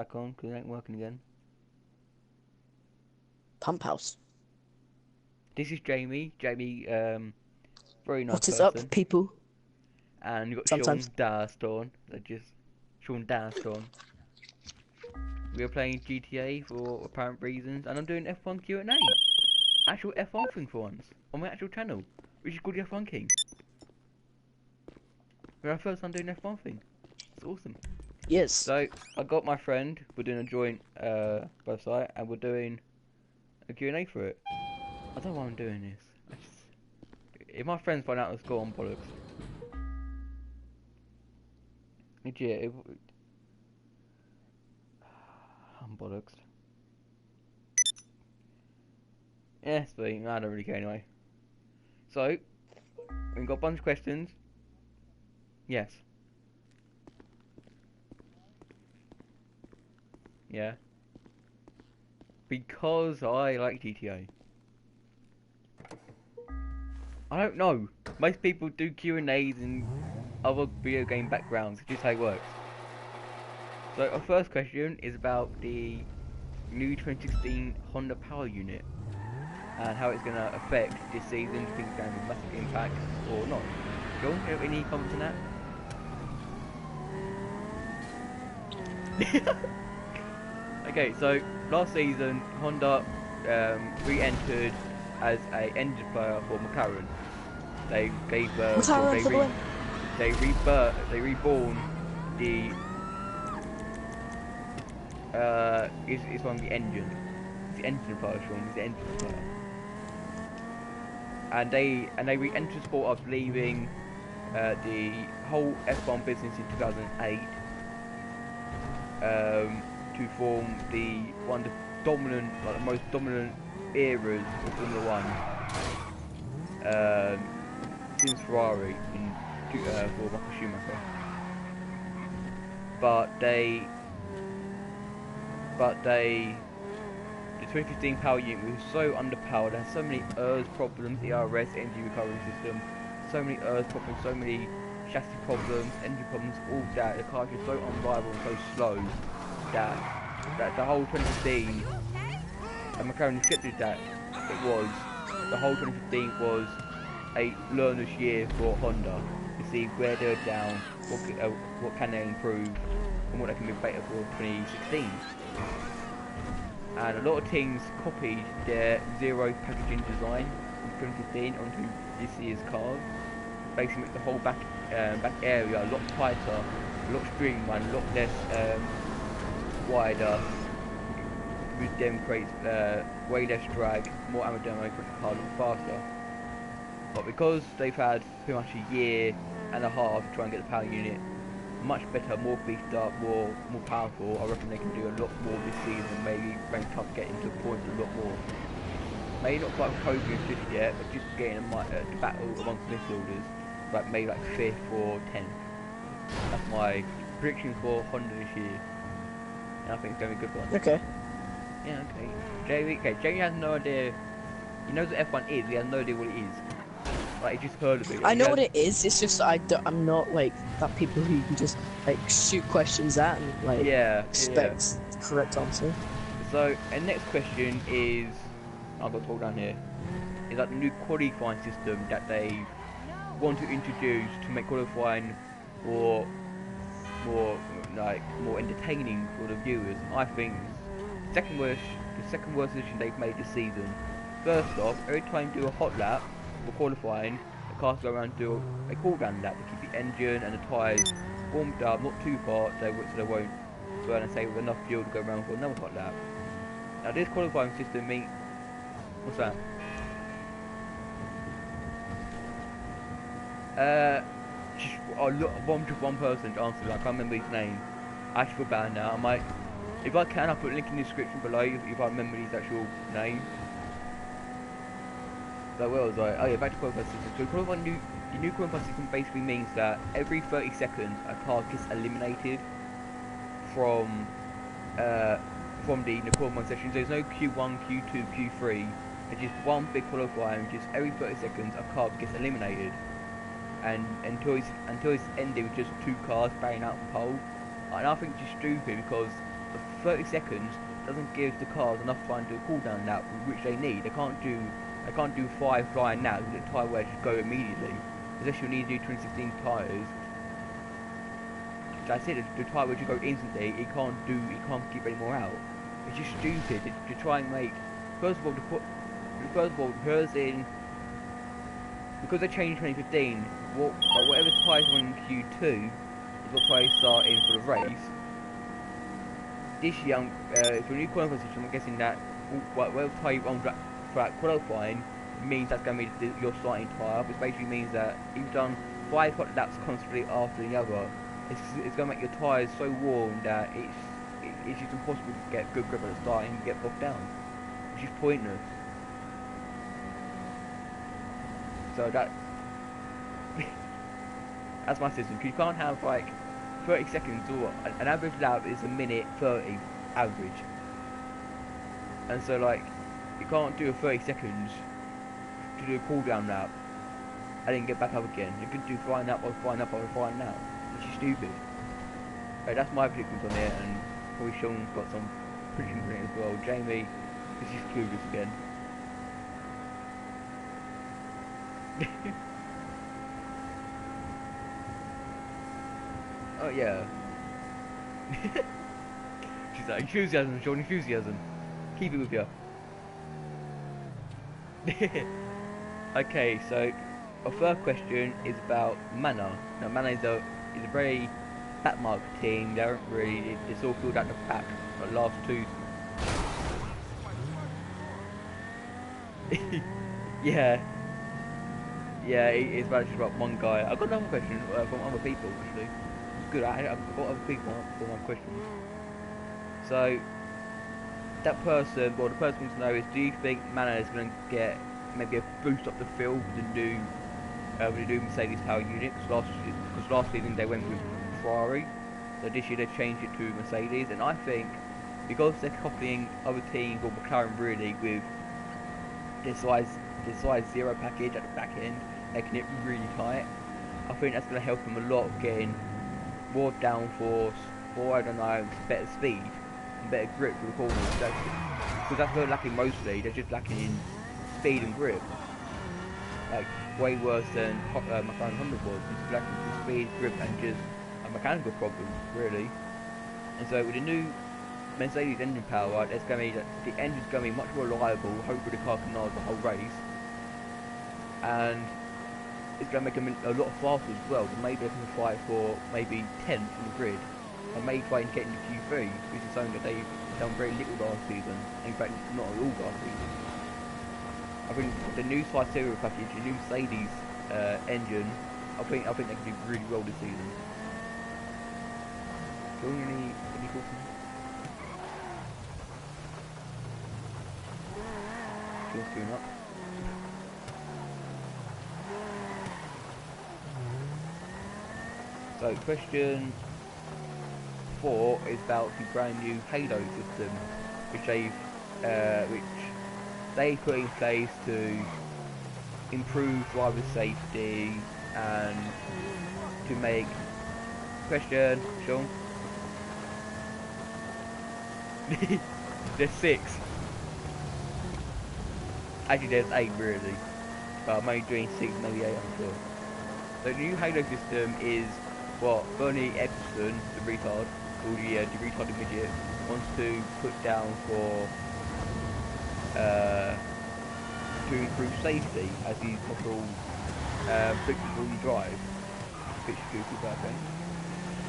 Back on because it ain't working again. Pump House. This is Jamie. Jamie, very nice What is up, person. people? And you've got Sometimes. Sean Darstorn. Sean Darstorn. We are playing GTA for apparent reasons, and I'm doing F1 Q&A. Actual F1 thing for once on my actual channel, which is called the F1 King. We're our first time doing F1 thing. It's awesome. Yes. So I got my friend. We're doing a joint website, and we're doing a Q&A for it. I don't know why I'm doing this. If my friends find out the score, I'm bollocks. Legit, I'm bollocks. Yeah, sweet. I don't really care anyway. So, we've got a bunch of questions. Yes. Yeah. Because I like GTA. I don't know. Most people do Q&As in other video game backgrounds. It's just how it works. So, our first question is about the new 2016 Honda Power Unit and how it's going to affect this season. Do you think it's going to have a massive impact or not? John, do you have any comments on that? Okay, so last season Honda re-entered as a engine player for McLaren. They gave or McLaren they for the re win. they reborn the is from the engine. It's the engine player, Sean. It's the engine player. And they re-entered sport after leaving the whole F1 business in 2008 to form the one of the dominant, like the most dominant eras of Formula One since Ferrari in for Michael Schumacher. But the 2015 power unit was so underpowered. It had so many ERS problems, ERS engine recovery system, so many ERS problems, so many chassis problems, engine problems, all that. The car was just so unreliable and so slow that the whole 2015 and McLaren accepted that the whole 2015 was a learner's year for Honda to see where they're down, what can they improve, and what they can be better for 2016. And a lot of teams copied their zero packaging design from 2015 onto this year's cars. Basically, make the whole back area a lot tighter, a lot streamlined, a lot less wider, which then creates way less drag, more aerodynamic, make the car look faster. But because they've had pretty much a year and a half to try and get the power unit much better, more beefed up, more powerful, I reckon they can do a lot more this season. Maybe rank up, get into points a lot more. Maybe not quite podium just yet, but just getting the battle amongst midfielders, like maybe like 5th or 10th. That's my prediction for Honda this year, and I think it's going to be a good one. Okay. Yeah, Jamie has no idea. He knows what F1 is, he has no idea what it is. Like, he just heard of it. I He know has, what it is. It's just I'm not like that people who can just like shoot questions at and like yeah, yeah. expect the correct answer. So, and next question is, I've got to hold down here, is like the new qualifying system that they want to introduce to make qualifying more, more entertaining for the viewers. I think the second worst decision they've made this season. First off, every time you do a hot lap for qualifying, the cars go around and do a cool down lap to keep the engine and the tyres warmed up, not too hot, so they won't burn and save enough fuel to go around for another hot lap. Now this qualifying system means, what's that? Just one person to answer. I can't remember his name. I actually feel bad now. I might, if I can, I'll put a link in the description below if I remember his actual name. So where was I? Oh yeah, back to qualifying system. So the new qualifying system basically means that every 30 seconds a car gets eliminated from uh, the qualifying sessions. There's no Q1, Q2, Q3. It's just one big qualifying. Just every 30 seconds a car gets eliminated, and until it's ended with just two cars banging out the pole. And I think it's just stupid because 30 seconds doesn't give the cars enough time to do a cooldown lap, which they need. They can't do 5 flying laps with the tyre wear just go immediately. Especially when you need to do 2016 tyres. That's it. The tyre wear just go instantly. It can't keep any more out. It's just stupid to try and make. First of all, because they changed 2015, whatever tyres were in Q2 is what tyres start in for the race. This year, for a new qualifying system, I'm guessing that whatever tyre you run for that qualifying means that's going to be your starting tyre, which basically means that you've done 5 hot laps constantly after the other. It's going to make your tyres so worn that it's just impossible to get good grip at the start and you get bogged down, which is pointless. So that's my system. You can't have like 30 seconds, or an average lap is a minute 30 average, and so like you can't do a 30 seconds to do a cooldown lap and then get back up again. You could do flying up or flying up or flying out, which is stupid. That's my predictions on it, and probably Sean's got some predictions on it as well. Jamie, this is clueless again. Oh yeah. She's like, enthusiasm, Sean, enthusiasm. Keep it with you. Okay, so our first question is about Mana. Now Mana is a very back market team. They aren't really, it's all filled out the back. The last two. Yeah. Yeah, it's about one guy. I've got another question from other people actually. It's good. I've got other people for my questions. So that person, well, the person wants to know is, do you think Mana is going to get maybe a boost up the field with the new Mercedes power unit? Because last season they went with Ferrari, so this year they changed it to Mercedes, and I think because they're copying other teams or McLaren really with this size 0 package at the back end, making it really tight. I think that's going to help them a lot of getting more downforce, or I don't know, better speed and better grip for the corners. Because that's what they're lacking mostly. They're just lacking in speed and grip, like way worse than McLaren 100 was. It's lacking for speed, grip, and just a mechanical problem really. And so with the new Mercedes engine power, it's going to be, the engine's going to be much more reliable. Hopefully the car can last the whole race, and it's going to make them a lot faster as well. Maybe they can fight for maybe 10th in the grid, and maybe try and get into Q3, which is something that they've done very little last season. In fact, not at all last season. I think the new Cyteria package, the new Mercedes engine, I think they can do really well this season. Do you want any thoughts on that? Just going up. So question 4 is about the brand new Halo system, which they put in place to improve driver safety and to make. Question, Sean. There's 6. Actually, there's 8 really, but I'm only doing 6, maybe 8. I'm sure. So the new Halo system is what Bernie Eccleston, the retard, or the retarded midget, wants to put down for to improve safety as these models predictable you drive. Bit stupid, but okay.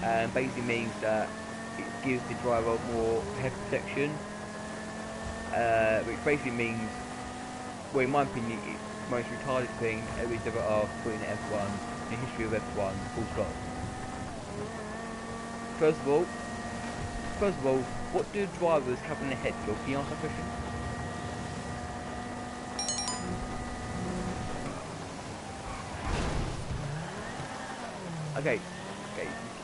And basically means that it gives the driver more head protection, which basically means, well, in my opinion, it's the most retarded thing everybody's ever asked for in F1, in the history of F1, full stop. First of all, what do drivers have in their head, Phil? Can you answer that question? Okay,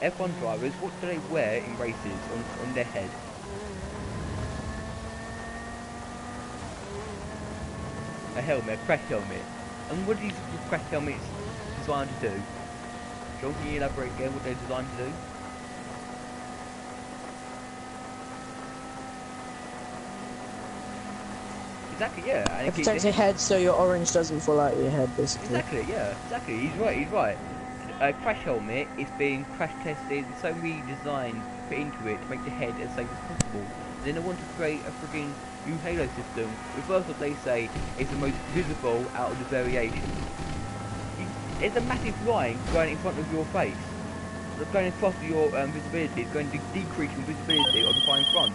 F1 drivers, what do they wear in races on their head? A helmet, a crash helmet. And what are these crash helmets designed to do? Sean, can you elaborate again what they're designed to do? Exactly, yeah. And It protects your head so your orange doesn't fall out of your head, basically. exactly, yeah. Exactly. He's right. A crash helmet is being crash tested. There's so many designs put into it to make the head as safe as possible. And then they want to create a freaking new Halo system. With first what they say is the most visible out of the variations. It's a massive line going in front of your face. Going across your visibility. It's going to decrease your visibility of the car in front.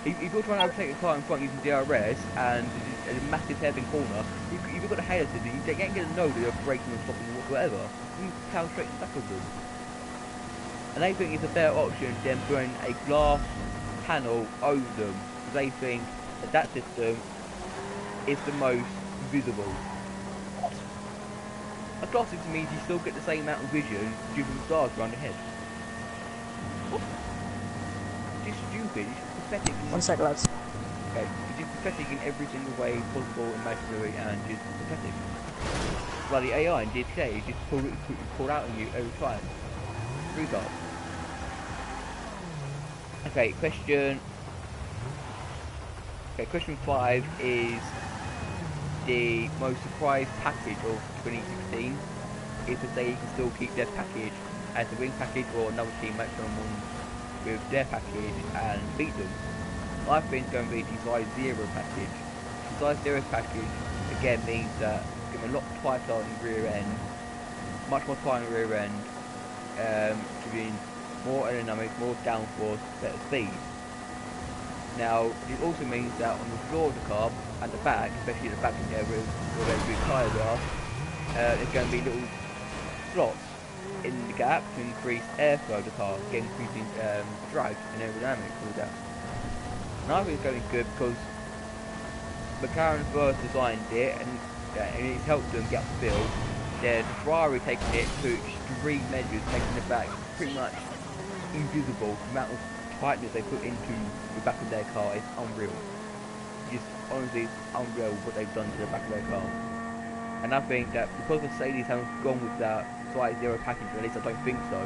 If you're trying to overtake a car in front using DRS and there's a massive hairpin corner, if you've got a Halo system, you ain't going to know that you're braking or stopping or whatever. You can power straight to the back of them. And they think it's a better option than putting a glass panel over them. They think that system is the most visible. A glass system means you still get the same amount of vision due to the stars around the head. What? It's stupid. It's pathetic. 1 sec, lads. Okay, it's pathetic in every single way possible, imaginary, and just pathetic. Bloody AI and DPA just pull out on you every time. Retard. Okay, question 5 is the most surprised package of 2016. Is to say you can still keep their package as a wing package or another team match someone with their package and beat them. I think it's going to be the size 0 package. The size 0 package again means that it's going to be a lot tighter on the rear end, much more tight on the rear end, giving more aerodynamics, more downforce, better speed. Now, it also means that on the floor of the car, at the back, especially at the back in there where the big tyres are, there's going to be little slots in the gap to increase airflow of the car, again increasing drag and aerodynamics and all that. And I think it's going good because McLaren first designed it and it's helped them get up the field. The Ferrari taking it to extreme measures, making the back pretty much invisible. The amount of tightness they put into the back of their car is unreal. Just honestly, it's unreal what they've done to the back of their car. And I think that because Mercedes haven't gone with that size 0 package, or at least I don't think so,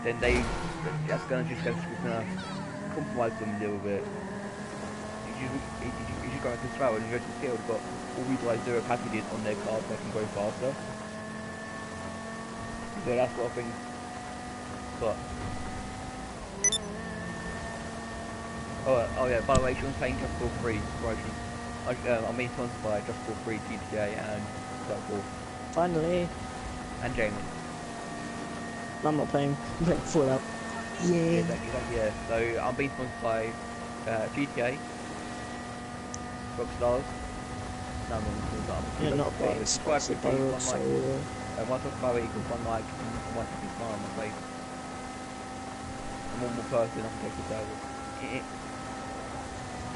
then that's gonna compromise them a little bit. If you go into slow and you go to the field, but all these size 0 packages on their cars, they can go faster. So that's what I think. But oh yeah, by the way, Sean's playing Just Cause 3 promotion. I'm being sponsored by Just Cause 3, GTA and Dark Finally. and Jamie. I'm not playing. I'm playing Fallout. Yeah. Exactly, yeah. So I'm being sponsored by GTA, Rockstars. No, I'm You're not being subscribe sponsored to by me, one Rockstar. like. One subscriber equals 1 like and 1 happy smile on my face. I'm one more person, I can take this over.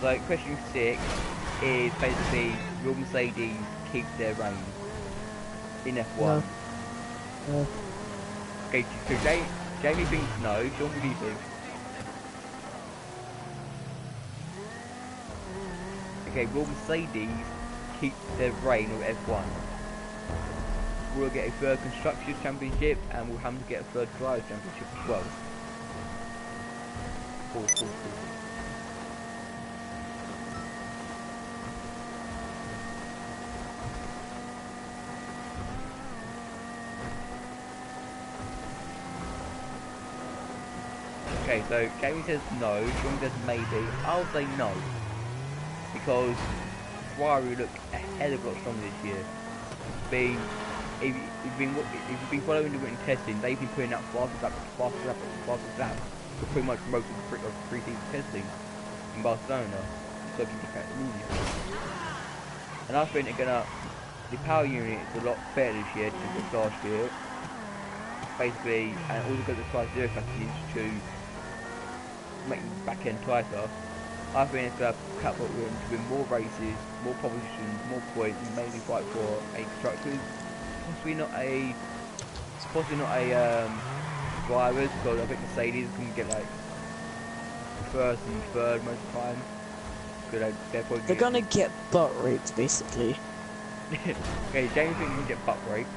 So question 6 is basically, will Mercedes keep their reign in F1? No. Okay, so Jamie thinks no. Sean, what do you think? Okay, will Mercedes keep their reign of F1? We'll get a third Constructors Championship and we'll have to get a third Drivers Championship as well. Cool. Okay, so Jamie says no, Sean says maybe. I'll say no. Because Ferrari look a hell of a lot stronger this year. If you've been following the written testing, they've been putting out faster laps for pretty much most of the pre-season testing in Barcelona. So if you look at the media. And I think the power unit is a lot better this year than last year. Basically, and also got the size 0 packages to make the back end tighter. I think it's going to catapult them to win more races, more positions, more points, and mainly fight for a constructors. Possibly not a drivers, because I think Mercedes can get like first and third most of the time. They're gonna get butt raped, basically. Okay, James thinks can get butt raped.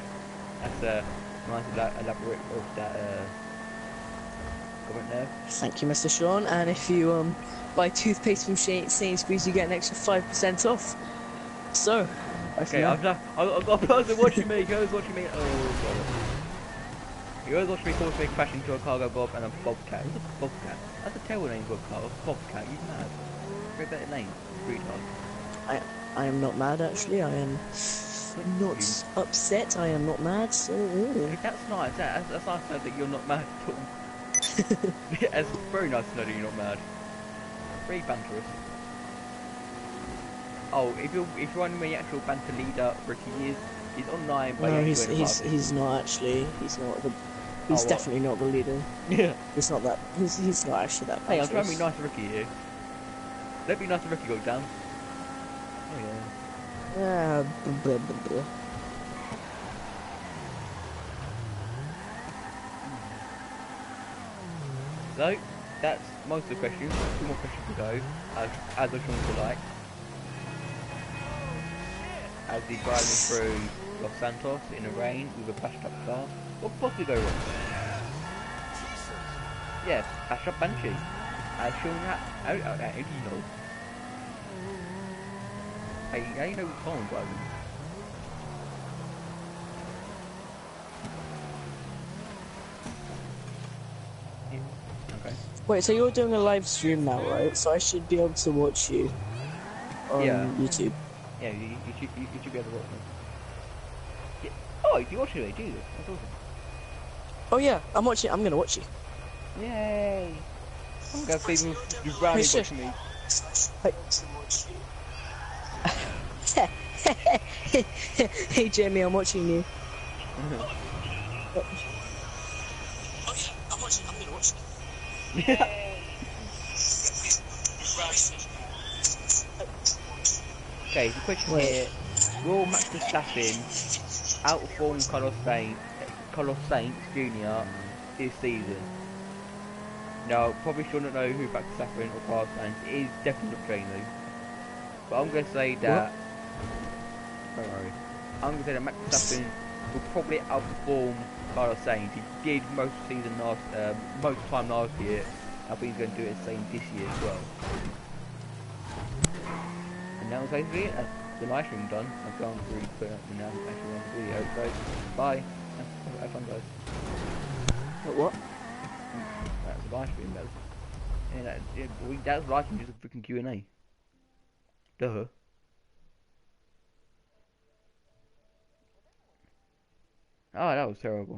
That's a nice elaborate of that comment there. Thank you, Mr. Sean. And if you buy toothpaste from Sainsbury's, you get an extra 5% off. So, bye for Okay, now. I've got a person watching me. Who's watching me? Oh god. Who's watching me force me crash into a cargo bob and a bobcat. What's a bobcat? That's a terrible name for a car. A bobcat. You mad? Very better name. Retard. I am not mad, actually. I am not upset. I am not mad. So, Hey, that's nice. That's nice to know that you're not mad at all. It's very nice to know that you're not mad. Very banterous. Oh, if you're wondering where the actual banter leader Ricky is, he's online by no, party. he's not actually. He's not the. He's Oh, what? definitely not the leader. Yeah. He's not that. He's not actually that. Hey, I'm trying to be banterous. nice to Ricky here. Let me be nice to Ricky, go down. Oh yeah. Ah, blah, blah, blah. So, that's most of the questions. 2 more questions to go, as I want to like. As he's driving through Los Santos in the rain with a bashed up car. What the fuck did go wrong? Yes, bashed up Banshee. As shown how do you know? Hey, how do you know what car I'm driving? Yeah. Okay. Wait, so you're doing a live stream now, right? So I should be able to watch you on Yeah. YouTube. Yeah, you should be able to watch me. Yeah. Oh, you watch it, Jesus. That's awesome. Oh yeah, I'm watching. I'm gonna watch you. Yay! I'm gonna see the brownie Hey, watching me. Hey. Hey Jamie, I'm watching you. Oh yeah, I'm watching. I'm gonna watch you. Yeah. Okay, the question Wait. here: will Max Verstappen outperform Carlos Sainz Jr. this season? Now, probably shouldn't know who Max Verstappen or Carlos Sainz is. Definitely not Jamie. But I'm gonna say that. Don't worry. I'm gonna say that Max Verstappen will probably outperform Carlos Sainz. He did most of the season most of the time last year. I think he's gonna do it the same this year as well. And that was basically it. That's the live stream done. I can't really put it now actually on the video. So bye. Have fun, guys. What? That's the live stream. That was that was live stream, just a freaking Q&A. Duh. Oh, that was terrible.